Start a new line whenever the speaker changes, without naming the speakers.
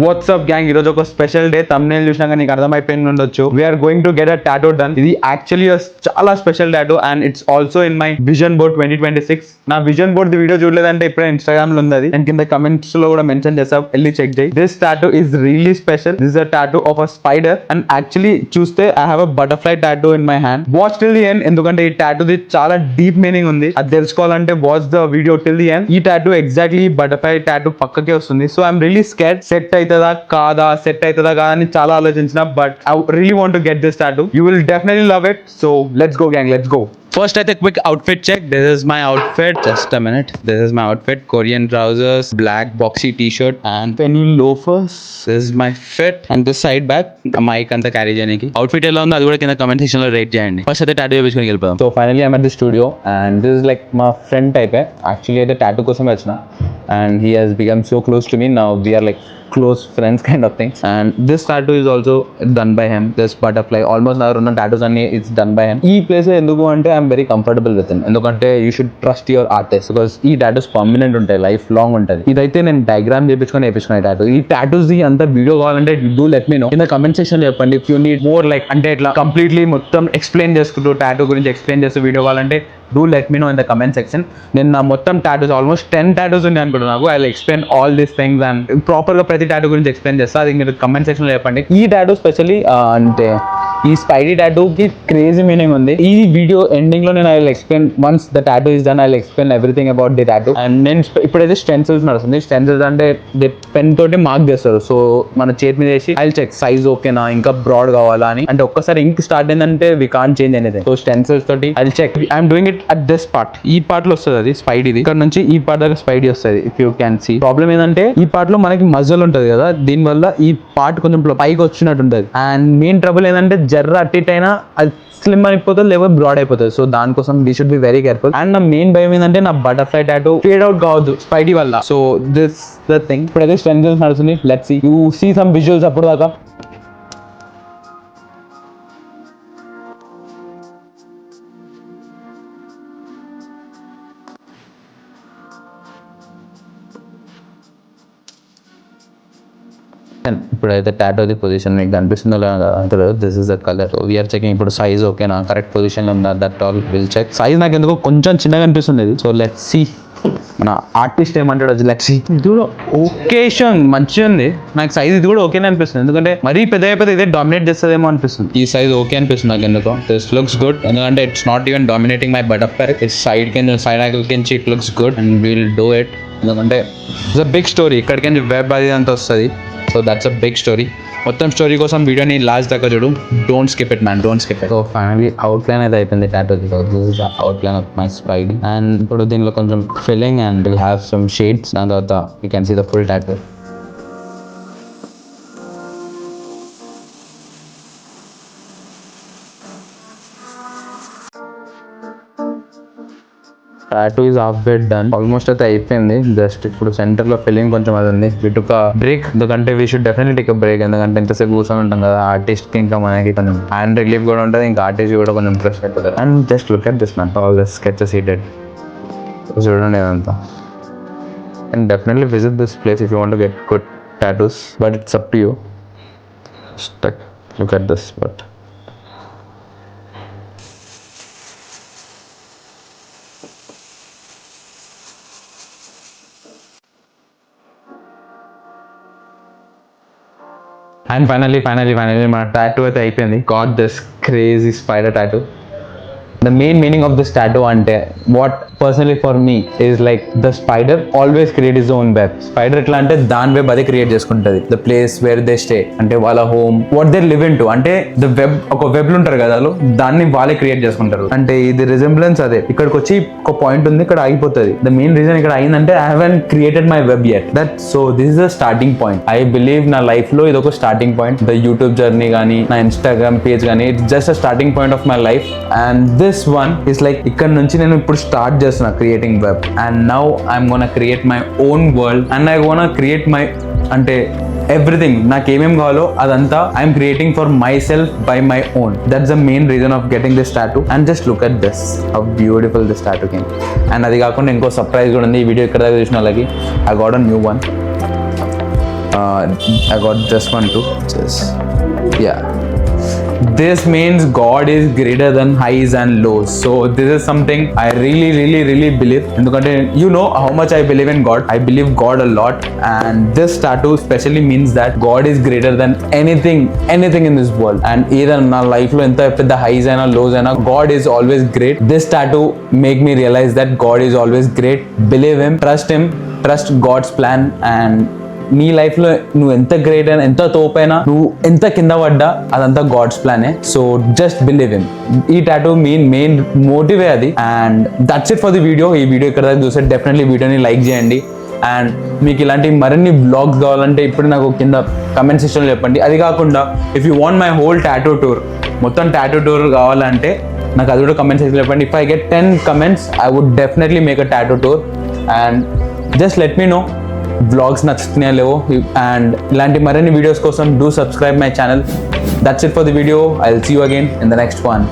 What's up gang, ఈరోజు ఒక special day. thumbnail చూసినాక నీకు అర్థమైపోయింది ఉండొచ్చు. We are going to get a tattoo done. ఇది యాక్చువల్లీ చాలా special tattoo and it's also in my vision board 2026. నా విజన్ బోర్డ్ వీడియో చూడలేదంటే ఇప్పుడే ఇన్స్టాగ్రామ్ లో ఉంది అది. నేను కింద కమెంట్స్ లో కూడా మెన్షన్ చేస్తా, వెళ్ళి చెక్ చేయి. This tattoo is really special. This is a tattoo of a spider and actually చూస్తే I have a butterfly tattoo in my hand. Watch till the end, ఎందుకంటే ఈ టాటూది చాలా డీప్ మీనింగ్ ఉంది. అది తెలుసుకోవాలంటే watch the video till the end. ఈ tattoo exactly butterfly tattoo పక్కకే వస్తుంది. So I'm really scared. Set అవుతుందా కాదా, సెట్ అవుతుందా కాదా అని చాలా ఆలోచించిన, but I really want to get this tattoo. You will definitely love it. So let's go gang, let's go. First, I take a quick outfit check. This is my outfit. Just a minute. This is my outfit. Korean trousers, black boxy t-shirt and penny loafers. This is my fit. And this side bag, mic anta carry cheyaniki. Outfit ela undo adi kuda kinda comment section lo rate cheyandi. First aithe tattoo cheppinచుకొని వెళ్ళిపోదాం. So finally I'm at the studio and this is like my friend type. Actually aithe tattoo kosam vachna and he has become so close to me. Now we are like close friends kind of thing. And this tattoo is also done by him. This butterfly, almost na runna tattoos anni it's done by him. Ee place enduku ante I'm very comfortable with him. Endukante you should trust your artist because ee tattoos permanent ఉంటాయి, life long ఉంటుంది. ఇదైతే నేను diagram చేపించుకొని tattoo. ఈ tattoos ది అంత video కావాలంటే do let me know in the comment section లో చెప్పండి. If you need more like అంటే ఇట్లా కంప్లీట్లీ మొత్తం ఎక్స్ప్లెయిన్ చేసుకుంటూ టాటూ గురించి ఎక్స్ప్లెయిన్ చేస్తూ వీడియో కావాలంటే do let me know in the comment section. నేను నా మొత్తం టాటూస్ ఆల్మోస్ట్ 10 టాటూస్ ఉన్నాయి అనుకుంటున్నా. నాకు I explain all these things and proper గా ప్రతి టాటూ గురించి ఎక్స్ప్లెయిన్ చేస్తా. అది మీరు కమెంట్ సెక్షన్ లో చెప్పండి. ఈ టాటూ స్పెషల్లీ అంటే ఈ స్పైడీ టాటూ కి క్రేజీ మీనింగ్ ఉంది. ఈ వీడియో ఎండింగ్ లో నేను I explain once the tattoo is done. I explain everything about the tattoo. And నేను ఇప్పుడైతే స్టెన్సిల్స్ నడుస్తుంది. స్టెన్సిల్స్ అంటే పెన్ తోటి మార్క్ చేస్తారు. సో మన చేతి మీద వేసి ఐ చెక్ సైజ్ ఓకేనా, ఇంకా బ్రాడ్ కావాలా అని. అంటే ఒక్కసారి ఇంక్ స్టార్ట్ అయిందంటే we can't change anything. So stencils తోటి I check. I'm doing it at this part. ఈ పార్ట్ లో వస్తుంది అది స్పైడీది. ఇక్కడ నుంచి ఈ పార్ట్ దగ్గర స్పైడీ వస్తుంది. If you can see. Problem ఏంటంటే ఈ పార్ట్ లో మనకి మజల్ ఉంటుంది కదా, దీని వల్ల ఈ పార్ట్ కొంచెం పైకి వచ్చినట్టు ఉంటుంది. అండ్ మెయిన్ ట్రబుల్ ఏంటంటే జర్ర అటు ఇటు అయినా అది స్లిమ్ అయిపోతుంది లేకపోతే బ్రాడ్ అయిపోతుంది. సో దానికోసం we should be very careful. And నా మెయిన్ భయం ఏంటంటే నా బటర్ఫ్లై టాటూ ఫేడ్ అవుట్ కావద్దు స్పైడీ వల్ల. So this the thing. ఇప్పుడైతే స్టెన్సిల్స్ నడుస్తుంది. Let's see. You see some visuals అప్పుడు దాకా. ఇప్పుడైతే టాటూది పొజిషన్ మీకు కనిపిస్తుందో లేదా, this is the colour. We are checking ఇప్పుడు సైజ్ ఓకేనా, కరెక్ట్ పొజిషన్ ఉందా, that all will check. Size నాకు ఎందుకో కొంచెం చిన్నగా అనిపిస్తుంది. సో లెట్స్ సీ మన ఆర్టిస్ట్ ఏమంటాడు. Let's see. ఇది కూడా ఓకేషన్ మంచిగా ఉంది. నాకు సైజ్ ఇది కూడా ఓకేనే అనిపిస్తుంది. ఎందుకంటే మరీ పెద్ద అయిపోతే ఇదే డామినేట్ చేస్తుందేమో అనిపిస్తుంది. ఈ సైజ్ ఓకే అనిపిస్తుంది నాకు ఎందుకో. This looks good. ఎందుకంటే it's not even dominating my butterfly. It's side angle కించి it looks good and will do it. ఎందుకంటే ఇట్స్ అ బిగ్ స్టోరీ. ఇక్కడికి వెబ్ అది అంతా వస్తుంది. So that's a big story. మొత్తం స్టోరీ కోసం వీడియోని లాస్ట్ దాకా చూడు. Don't skip it man, don't skip it. So finally outline అయితే అయిపోయింది టాటూది. Outline of my spidey. And ఇప్పుడు దీనిలో కొంచెం filling and will have some shades. దాని తర్వాత you can see the full tattoo. Tattoo is half bed done. Almost అయితే అయిపోయింది. జస్ట్ ఇప్పుడు సెంటర్ లో ఫిల్లింగ్ కొంచెం అది ఉంది. వి టుక్ అ బ్రేక్. ఎందుకంటే we should definitely take a break. ఎందుకంటే ఇంతసేపు కూర్చొని ఉంటాం కదా, ఆర్టిస్ట్ కి ఇంకా మనకి కొంచెం హ్యాండ్ రిలీఫ్ కూడా ఉంటుంది, ఇంకా ఆర్టిస్ట్ కూడా కొంచెం ఫ్రెష్ అయిపోతుంది. And just look at this man, all this sketches he did. చూడండి ఇదంతా. And definitely visit this place if you want to get good tattoos, but it's up to you. Look at this. But and finally మన tattoo అయితే అయిపోయింది. Got this crazy spider tattoo. The main meaning of this tattoo అంటే what personally for me is like the spider always create his own web. Spider ఎట్లా అంటే దాని web అదే create చేసుకుంటుంది. The place where they stay అంటే వాళ్ళ home, what they live in to అంటే the web. ఒక వెబ్ లో ఉంటారు కదా, దాన్ని వాళ్ళే క్రియేట్ చేసుకుంటారు. అంటే ఇది రిజెంబ్లెన్స్ అదే. ఇక్కడికి వచ్చి ఒక పాయింట్ ఉంది, ఇక్కడ ఆగిపోతుంది. ద మెయిన్ రీజన్ ఇక్కడ అయిందంటే I haven't created my web yet. That so this is the starting point. I believe నా లైఫ్ లో ఇది ఒక starting point. The YouTube journey కానీ, నా ఇన్స్టాగ్రామ్ పేజ్ కానీ, it's just a starting point of my life. And this one is like ఇక్కడ నుంచి నేను ఇప్పుడు స్టార్ట్ చేస్తున్నా creating web. And now I'm gonna create my own world and I gonna create my అంటే everything. నాకు ఏమేమి కావాలో అదంతా I'm creating for my self by my own. That's the main reason of getting this tattoo. And just look at this, how beautiful this tattoo can. And అది కాకుండా ఇంకో surprise కూడా ఉంది. ఈ వీడియో ఇక్కడ దాకా చూసిన వాళ్ళకి I got a new one.
I got this one too. Yeah. This means God is greater than highs and lows. So this is something I really believe. ఎందుకంటే you know how much I believe in God. I believe God a lot, and this tattoo especially means that God is greater than anything in this world. And either నా life లో ఎంత పెద్ద highs అయినా lows అయినా God is always great. This tattoo make me realize that God is always great. Believe him, trust God's plan, and నీ లైఫ్లో నువ్వు ఎంత గ్రేట్ అయినా ఎంత తోపైనా నువ్వు ఎంత కింద పడ్డా అదంతా గాడ్స్ ప్లానే. So just believe him. ఈ టాటూ మెయిన్ మోటివే అది. And that's it for the video. ఈ వీడియో ఇక్కడ దాకా చూస్తే డెఫినెట్లీ వీడియోని లైక్ చేయండి. అండ్ మీకు ఇలాంటి మరిన్ని వ్లాగ్స్ కావాలంటే ఇప్పుడు నాకు కింద కమెంట్ సెక్షన్లో చెప్పండి. అది కాకుండా if you want my whole tattoo tour, మొత్తం టాటూ టూర్ కావాలంటే నాకు అది కూడా కమెంట్ సెక్షన్లో చెప్పండి. If I get 10 comments I would definitely make a tattoo tour. And just let me know vlogs నచ్చుతున్నాయో లేవో. అండ్ ఇలాంటి మరిన్ని వీడియోస్ కోసం do subscribe my channel. That's it for the video. I will see you again in the next one.